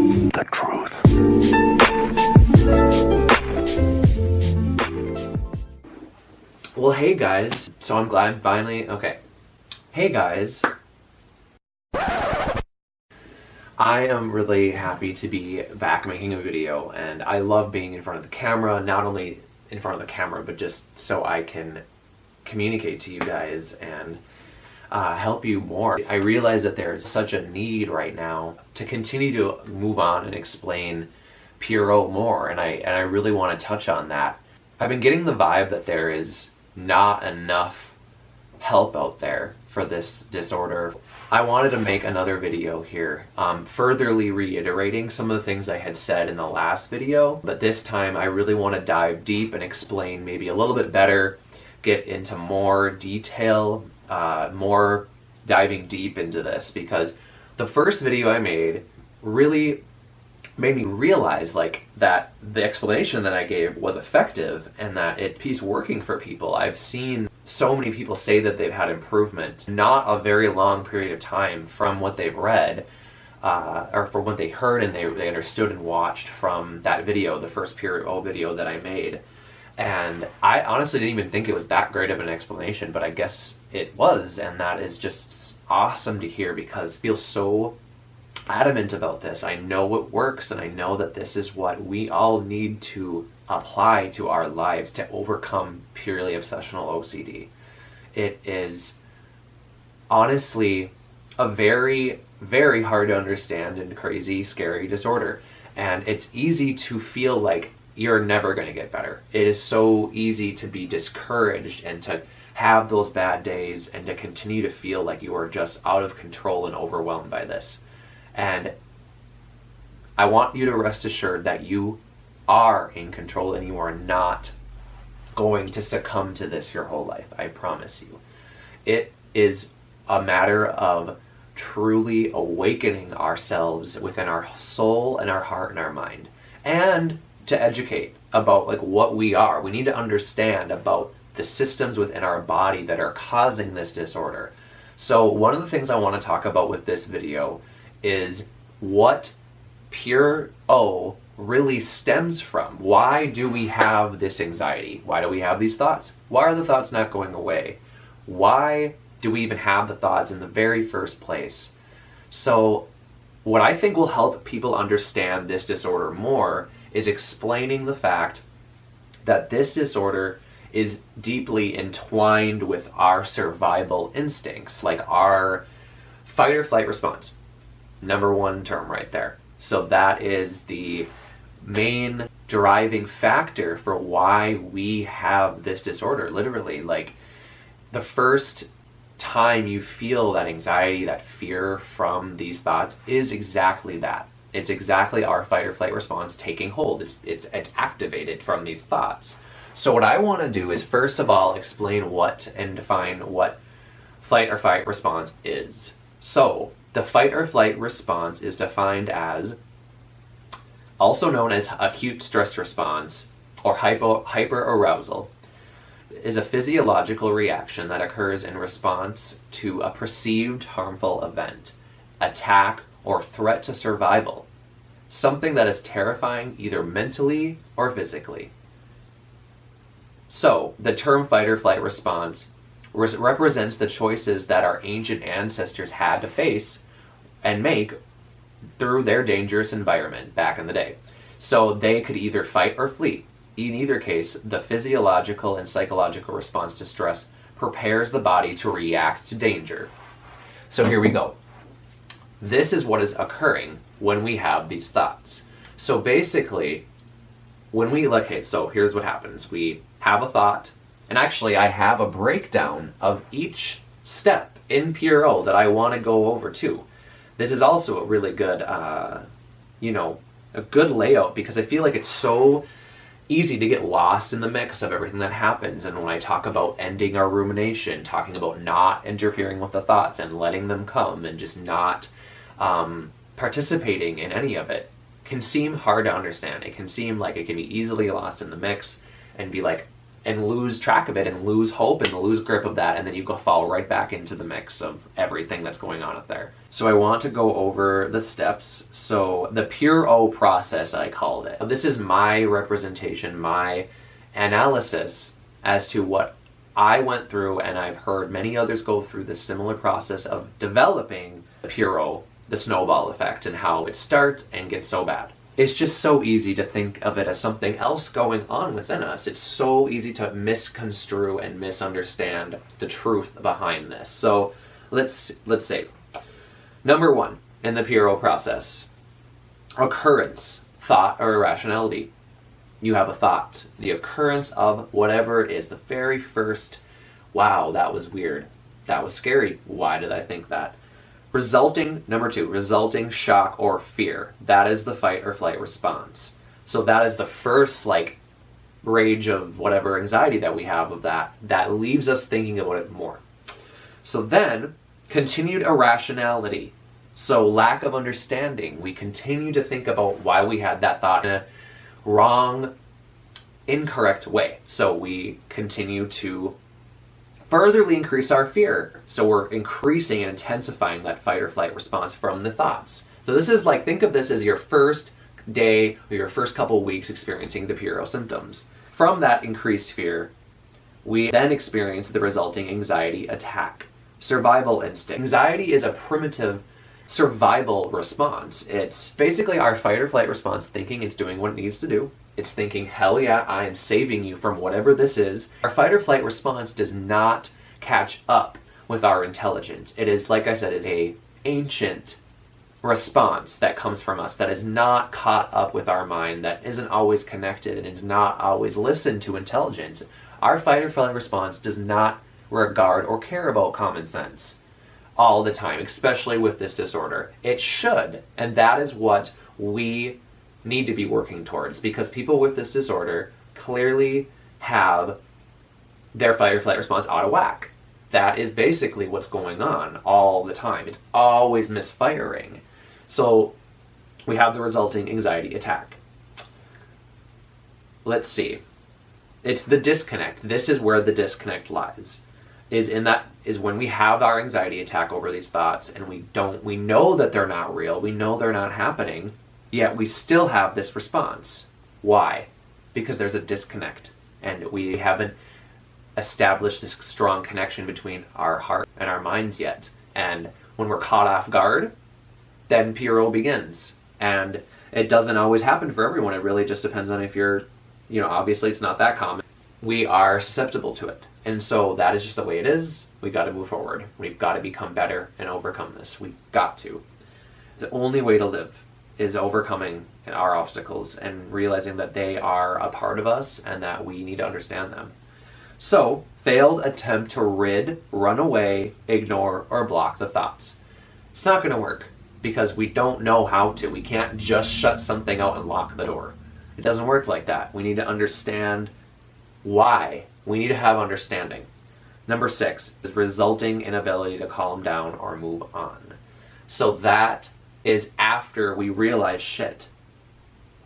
The truth. Well, hey guys. So I'm glad finally. Okay. Hey guys. I am really happy to be back making a video, and I love being in front of the camera, not only in front of the camera, but just so I can communicate to you guys and help you more. I realize that there is such a need right now to continue to move on and explain PRO more, and I really want to touch on that. I've been getting the vibe that there is not enough help out there for this disorder. I wanted to make another video here, furtherly reiterating some of the things I had said in the last video, but this time I really want to dive deep and explain maybe a little bit better, get into more detail, more diving deep into this, because the first video I made really made me realize that the explanation that I gave was effective and that it's working for people. I've seen so many people say that they've had improvement, not a very long period of time from what they've read, or from what they heard and they understood and watched from that video, the first PRO video that I made. And I honestly didn't even think it was that great of an explanation, but I guess it was, and that is just awesome to hear because I feel so adamant about this. I know it works, and I know that this is what we all need to apply to our lives to overcome purely obsessional OCD. It is honestly a very, very hard to understand and crazy, scary disorder, and it's easy to feel like you're never going to get better. It is so easy to be discouraged and to have those bad days and to continue to feel like you are just out of control and overwhelmed by this. And I want you to rest assured that you are in control and you are not going to succumb to this your whole life. I promise you. It is a matter of truly awakening ourselves within our soul and our heart and our mind, and to educate about what we are. We need to understand about the systems within our body that are causing this disorder. So one of the things I want to talk about with this video is what PRO really stems from. Why do we have this anxiety? Why do we have these thoughts? Why are the thoughts not going away? Why do we even have the thoughts in the very first place? So what I think will help people understand this disorder more is explaining the fact that this disorder is deeply entwined with our survival instincts, like our fight or flight response. Number one term right there. So that is the main driving factor for why we have this disorder. Literally, the first time you feel that anxiety, that fear from these thoughts is exactly that. It's exactly our fight or flight response taking hold. It's activated from these thoughts. So what I want to do is first of all explain what and define what flight or fight response is. So the fight or flight response is defined as, also known as acute stress response or hyperarousal, is a physiological reaction that occurs in response to a perceived harmful event, attack, or threat to survival, something that is terrifying either mentally or physically. So the term fight or flight response represents the choices that our ancient ancestors had to face and make through their dangerous environment back in the day. So they could either fight or flee. In either case, the physiological and psychological response to stress prepares the body to react to danger. So here we go. This is what is occurring when we have these thoughts. So basically, so here's what happens. We have a thought, and actually I have a breakdown of each step in PRO that I want to go over too. This is also a really good, a good layout, because I feel like it's so easy to get lost in the mix of everything that happens. And when I talk about ending our rumination, talking about not interfering with the thoughts and letting them come and just not participating in any of it, can seem hard to understand. It can seem like it can be easily lost in the mix and be and lose track of it and lose hope and lose grip of that, and then you fall right back into the mix of everything that's going on up there. So I want to go over the steps. So the pure O process, I called it. This is my representation, my analysis as to what I went through, and I've heard many others go through this similar process of developing the pure O, the snowball effect, and how it starts and gets so bad. It's just so easy to think of it as something else going on within us. It's so easy to misconstrue and misunderstand the truth behind this. So let's say, number one in the pure O process, occurrence, thought, or irrationality. You have a thought, the occurrence of whatever it is, the very first, wow, that was weird, that was scary, why did I think that? Number two, resulting shock or fear. That is the fight or flight response. So that is the first, rage of whatever anxiety that we have of that leaves us thinking about it more. So then, continued irrationality. So lack of understanding. We continue to think about why we had that thought in a wrong, incorrect way. So we continue to furtherly increase our fear. So we're increasing and intensifying that fight or flight response from the thoughts. So this is think of this as your first day or your first couple weeks experiencing the pure O symptoms. From that increased fear, we then experience the resulting anxiety attack. Survival instinct. Anxiety is a primitive survival response. It's basically our fight or flight response thinking it's doing what it needs to do. It's thinking, hell yeah, I am saving you from whatever this is. Our fight or flight response does not catch up with our intelligence. It is, like I said, it's a ancient response that comes from us that is not caught up with our mind, that isn't always connected and is not always listened to intelligence. Our fight or flight response does not regard or care about common sense all the time, especially with this disorder. It should, and that is what we need to be working towards, because people with this disorder clearly have their fight or flight response out of whack. That is basically what's going on all the time. It's always misfiring. So we have the resulting anxiety attack. Let's see. It's the disconnect. This is where the disconnect lies. Is when we have our anxiety attack over these thoughts and we know that they're not real, we know they're not happening, yet we still have this response. Why? Because there's a disconnect and we haven't established this strong connection between our heart and our minds yet. And when we're caught off guard, then pure O begins. And it doesn't always happen for everyone. It really just depends on if you're, obviously it's not that common. We are susceptible to it. And so that is just the way it is. We've got to move forward. We've got to become better and overcome this. We've got to. The only way to live is overcoming our obstacles and realizing that they are a part of us and that we need to understand them. So, failed attempt to rid, run away, ignore, or block the thoughts. It's not going to work because we don't know how to. We can't just shut something out and lock the door. It doesn't work like that. We need to understand why. We need to have understanding. Number 6 is resulting inability to calm down or move on. So that is after we realize, shit,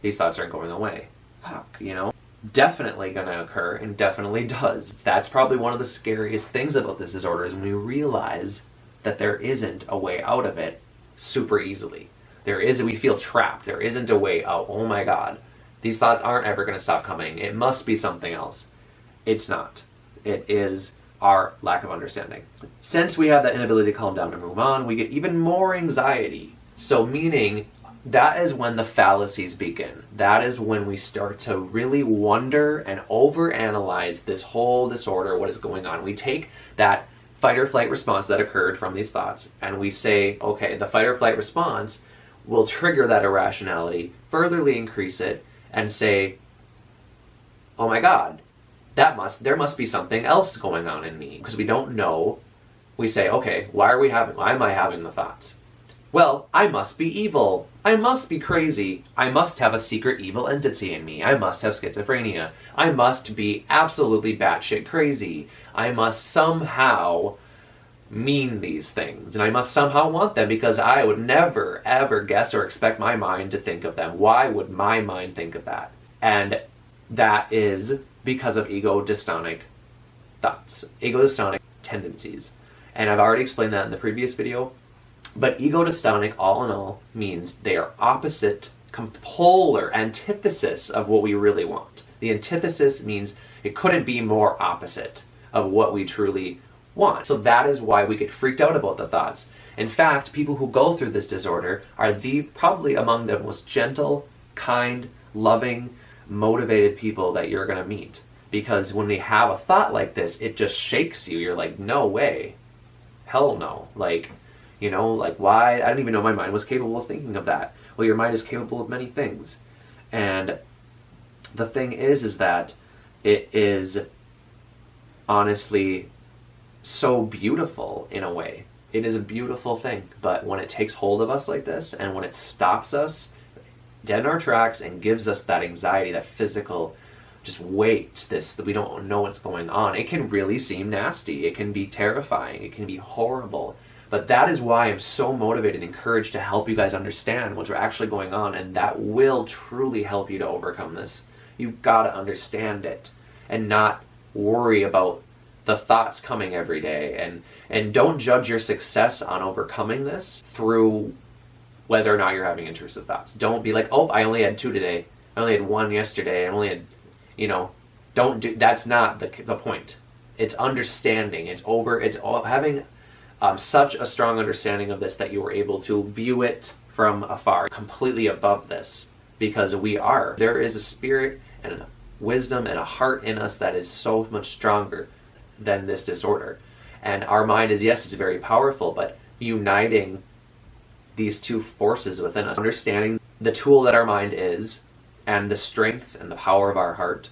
these thoughts aren't going away. Fuck, Definitely going to occur and definitely does. That's probably one of the scariest things about this disorder is when we realize that there isn't a way out of it super easily. We feel trapped. There isn't a way out. Oh my God. These thoughts aren't ever going to stop coming. It must be something else. It's not. It is our lack of understanding. Since we have that inability to calm down and move on, we get even more anxiety. So meaning that is when the fallacies begin. That is when we start to really wonder and overanalyze this whole disorder, what is going on. We take that fight or flight response that occurred from these thoughts and we say, okay, the fight or flight response will trigger that irrationality, furtherly increase it, and say, oh my God, there must be something else going on in me. Because we don't know, we say, okay, why am I having the thoughts? Well, I must be evil. I must be crazy. I must have a secret evil entity in me. I must have schizophrenia. I must be absolutely batshit crazy. I must somehow mean these things. And I must somehow want them because I would never, ever guess or expect my mind to think of them. Why would my mind think of that? And that is because of ego-dystonic thoughts, ego-dystonic tendencies. And I've already explained that in the previous video. But ego-dystonic, all in all, means they are opposite, polar antithesis of what we really want. The antithesis means it couldn't be more opposite of what we truly want. So that is why we get freaked out about the thoughts. In fact, people who go through this disorder are probably among the most gentle, kind, loving, motivated people that you're going to meet. Because when they have a thought like this, it just shakes you. You're like, no way. Hell no. Like, you know, like, why? I didn't even know my mind was capable of thinking of that. Well, your mind is capable of many things. And the thing is that it is honestly so beautiful in a way. It is a beautiful thing. But when it takes hold of us like this, and when it stops us dead in our tracks and gives us that anxiety, that physical just weight, this, that we don't know what's going on, it can really seem nasty. It can be terrifying. It can be horrible. But that is why I'm so motivated and encouraged to help you guys understand what's actually going on, and that will truly help you to overcome this. You've got to understand it and not worry about the thoughts coming every day, and don't judge your success on overcoming this through whether or not you're having intrusive thoughts. Don't be like, oh, I only had 2 today. I only had 1 yesterday. I only had, you know, don't do, that's not the point. It's understanding. It's having such a strong understanding of this that you were able to view it from afar, completely above this, because there is a spirit and a wisdom and a heart in us that is so much stronger than this disorder. And our mind is very powerful, but uniting these two forces within us, understanding the tool that our mind is, and the strength and the power of our heart,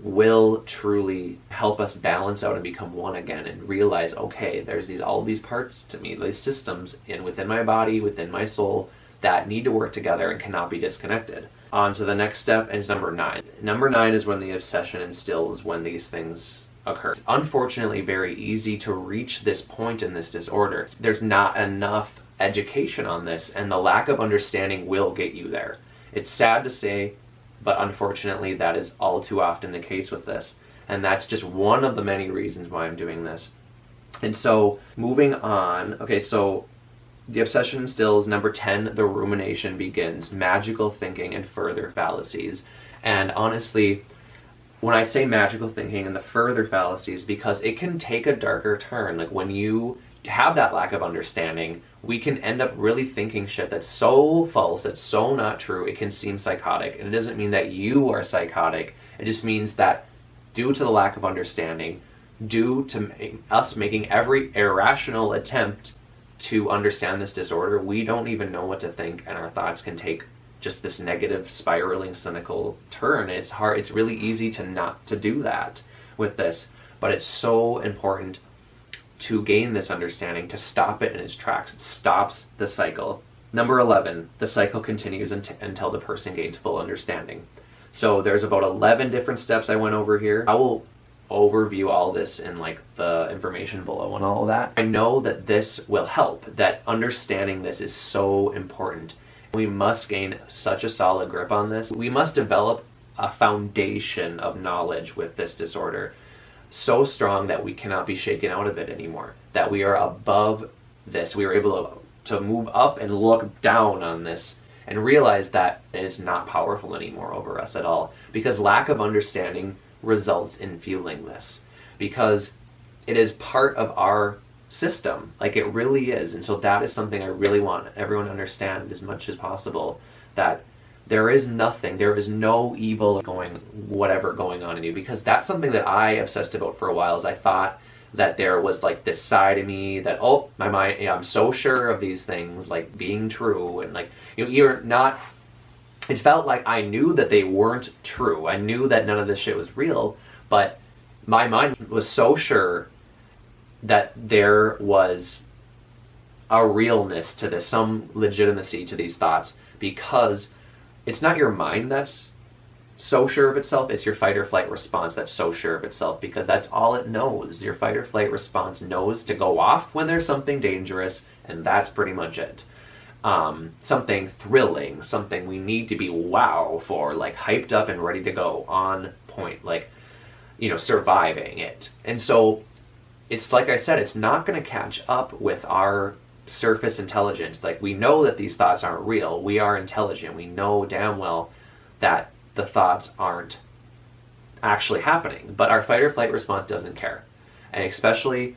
will truly help us balance out and become one again, and realize, okay, there's all these parts to me, these systems within my body, within my soul, that need to work together and cannot be disconnected. On to the next step is number 9. Number 9 is when the obsession instills, when these things occur. It's unfortunately very easy to reach this point in this disorder. There's not enough education on this, and the lack of understanding will get you there. It's sad to say, but unfortunately that is all too often the case with this. And that's just one of the many reasons why I'm doing this. And so, moving on, okay, so the obsession instills. Number 10, the rumination begins, magical thinking and further fallacies. And honestly, when I say magical thinking and the further fallacies, because it can take a darker turn. Like, when you have that lack of understanding, we can end up really thinking shit that's so false, that's so not true, it can seem psychotic. And it doesn't mean that you are psychotic. It just means that due to the lack of understanding, due to us making every irrational attempt to understand this disorder, we don't even know what to think, and our thoughts can take just this negative, spiraling, cynical turn. It's hard. It's really easy to not to do that with this, but it's so important to gain this understanding, to stop it in its tracks. It stops the cycle. Number 11, the cycle continues until the person gains full understanding. So there's about 11 different steps I went over here. I will overview all this in like the information below and all of that. I know that this will help, that understanding this is so important. We must gain such a solid grip on this. We must develop a foundation of knowledge with this disorder so strong that we cannot be shaken out of it anymore, that we are above this. We are able to move up and look down on this and realize that it is not powerful anymore over us at all, because lack of understanding results in feeling this, because it is part of our system, like it really is. And so that is something I really want everyone to understand as much as possible, that there is no evil whatever going on in you, because that's something that I obsessed about for a while. Is I thought that there was like this side of me that, oh, my mind, I'm so sure of these things like being true, and like, you're not. It felt like I knew that they weren't true. I knew that none of this shit was real, but my mind was so sure that there was a realness to this, some legitimacy to these thoughts, because it's not your mind that's so sure of itself, it's your fight or flight response that's so sure of itself, because that's all it knows. Your fight or flight response knows to go off when there's something dangerous, and that's pretty much it. something thrilling, something we need to be wow for, like hyped up and ready to go, on point, like, you know, surviving it. And so it's like I said, it's not going to catch up with our surface intelligence. Like, we know that these thoughts aren't real. We are intelligent. We know damn well that the thoughts aren't actually happening, but our fight or flight response doesn't care. And especially,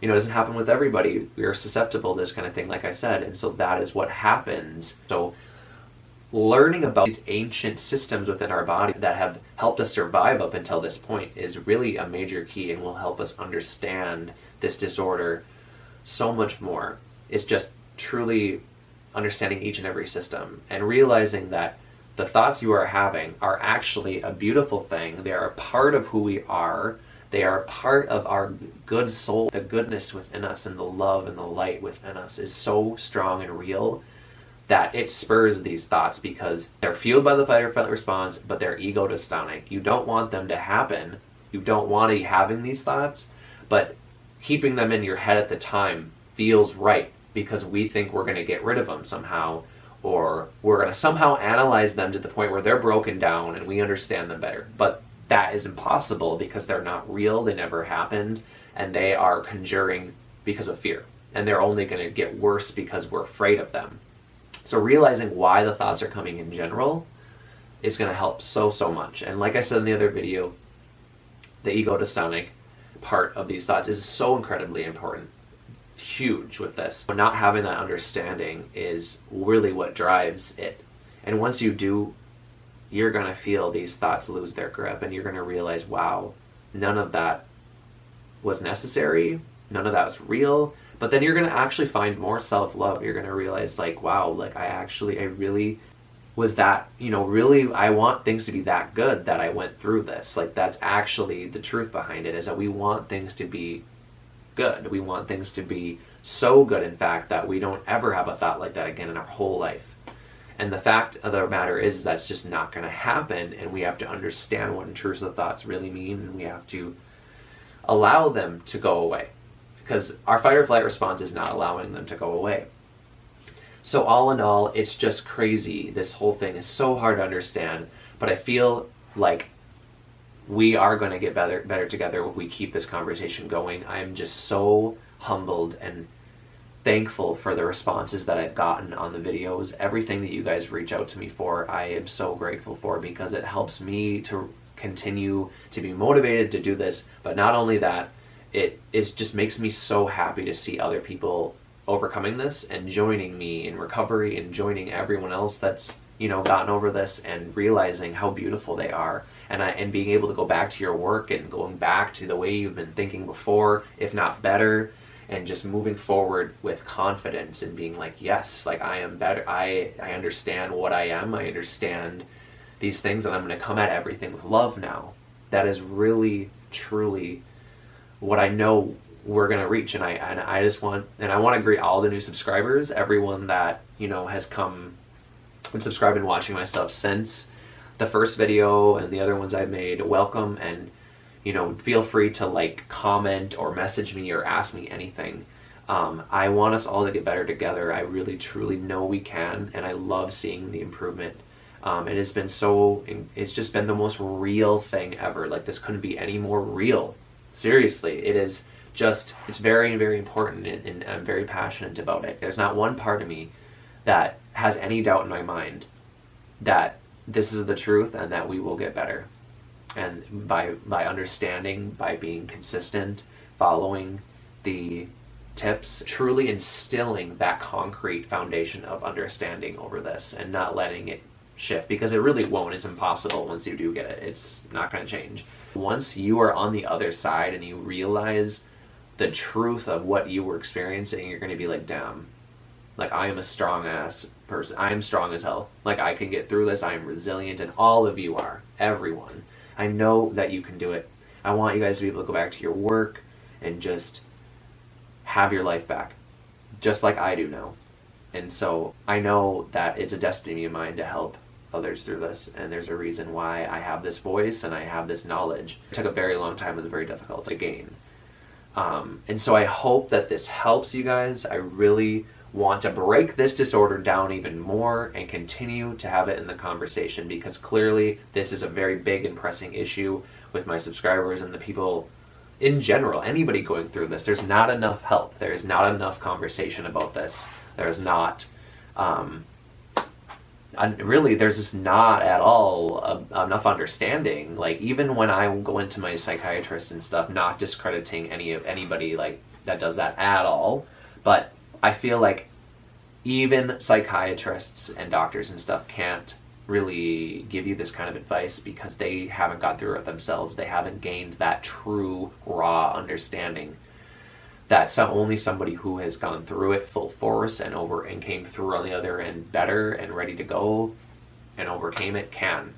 you know, it doesn't happen with everybody. We are susceptible to this kind of thing, like I said, and so that is what happens. So learning about these ancient systems within our body that have helped us survive up until this point is really a major key, and will help us understand this disorder so much more. It's just truly understanding each and every system and realizing that the thoughts you are having are actually a beautiful thing. They are a part of who we are. They are a part of our good soul. The goodness within us and the love and the light within us is so strong and real that it spurs these thoughts, because they're fueled by the fight or flight response, but they're ego-dystonic. You don't want them to happen. You don't want to be having these thoughts, but keeping them in your head at the time feels right, because we think we're going to get rid of them somehow, or we're going to somehow analyze them to the point where they're broken down and we understand them better. But that is impossible, because they're not real, they never happened, and they are conjuring because of fear. And they're only going to get worse because we're afraid of them. So realizing why the thoughts are coming in general is going to help so much. And like I said in the other video, the ego-dystonic part of these thoughts is so incredibly important. Huge with this. But not having that understanding is really what drives it. And once you do, you're going to feel these thoughts lose their grip, and you're going to realize, wow, none of that was necessary, none of that was real. But then you're going to actually find more self-love. You're going to realize, like, wow, like I really was that, you know, really I want things to be that good that I went through this. Like, that's actually the truth behind it, is that we want things to be good. We want things to be so good, in fact, that we don't ever have a thought like that again in our whole life. And the fact of the matter is that's just not going to happen, and we have to understand what intrusive thoughts really mean, and we have to allow them to go away, because our fight or flight response is not allowing them to go away. So all in all, it's just crazy. This whole thing is so hard to understand, but I feel like we are going to get better together if we keep this conversation going. I am just so humbled and thankful for the responses that I've gotten on the videos. Everything that you guys reach out to me for, I am so grateful for, because it helps me to continue to be motivated to do this. But not only that, it just makes me so happy to see other people overcoming this and joining me in recovery, and joining everyone else that's, you know, gotten over this, and realizing how beautiful they are, and being able to go back to your work and going back to the way you've been thinking before, if not better, and just moving forward with confidence and being like, yes, like I am better. I understand what I am. I understand these things, and I'm going to come at everything with love now. That is really, truly what I know we're going to reach. And I just want, and I want to greet all the new subscribers, everyone that, you know, has come and subscribed and watching my stuff since the first video and the other ones I've made. Welcome, and, you know, feel free to like, comment, or message me, or ask me anything. I want us all to get better together. I really truly know we can, and I love seeing the improvement. It has been it's just been the most real thing ever. Like, this couldn't be any more real. Seriously, it is just, it's very, very important, and I'm very passionate about it. There's not one part of me that has any doubt in my mind that this is the truth, and that we will get better. And by understanding, by being consistent, following the tips, truly instilling that concrete foundation of understanding over this, and not letting it shift, because it really won't. It's impossible once you do get it. It's not going to change. Once you are on the other side and you realize the truth of what you were experiencing, you're going to be like, damn, like, I am a strong ass person. I am strong as hell. Like, I can get through this. I am resilient, and all of you are. Everyone. I know that you can do it. I want you guys to be able to go back to your work and just have your life back, just like I do now. And so I know that it's a destiny of mine to help others through this, and there's a reason why I have this voice and I have this knowledge. It took a very long time. It was very difficult to gain. And so I hope that this helps you guys. I really want to break this disorder down even more and continue to have it in the conversation, because clearly this is a very big and pressing issue with my subscribers and the people in general, anybody going through this. There's not enough help. There's not enough conversation about this. There's not, really, there's just not at all enough understanding. Like, even when I go into my psychiatrist and stuff, not discrediting anybody like that does that at all, but I feel like even psychiatrists and doctors and stuff can't really give you this kind of advice because they haven't gone through it themselves. They haven't gained that true, raw understanding that only somebody who has gone through it full force and came through on the other end better and ready to go and overcame it can.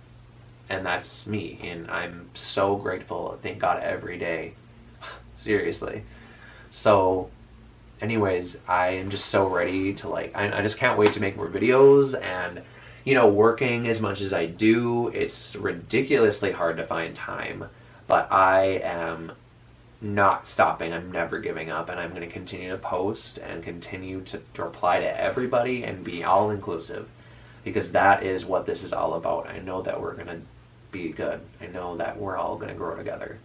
And that's me. And I'm so grateful. Thank God every day. Seriously. So anyways, I am just so ready to, like, I just can't wait to make more videos. And, you know, working as much as I do, it's ridiculously hard to find time, but I am not stopping. I'm never giving up, and I'm going to continue to post and continue to reply to everybody and be all inclusive, because that is what this is all about. I know that we're going to be good. I know that we're all going to grow together.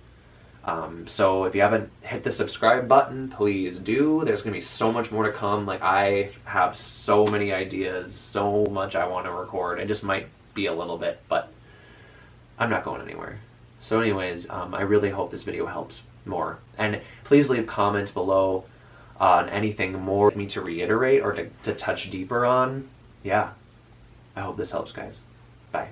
So if you haven't hit the subscribe button, please do. There's going to be so much more to come. Like, I have so many ideas, so much I want to record. It just might be a little bit, but I'm not going anywhere. So anyways, I really hope this video helps more. And please leave comments below on anything more for me to reiterate or to touch deeper on. Yeah, I hope this helps, guys. Bye.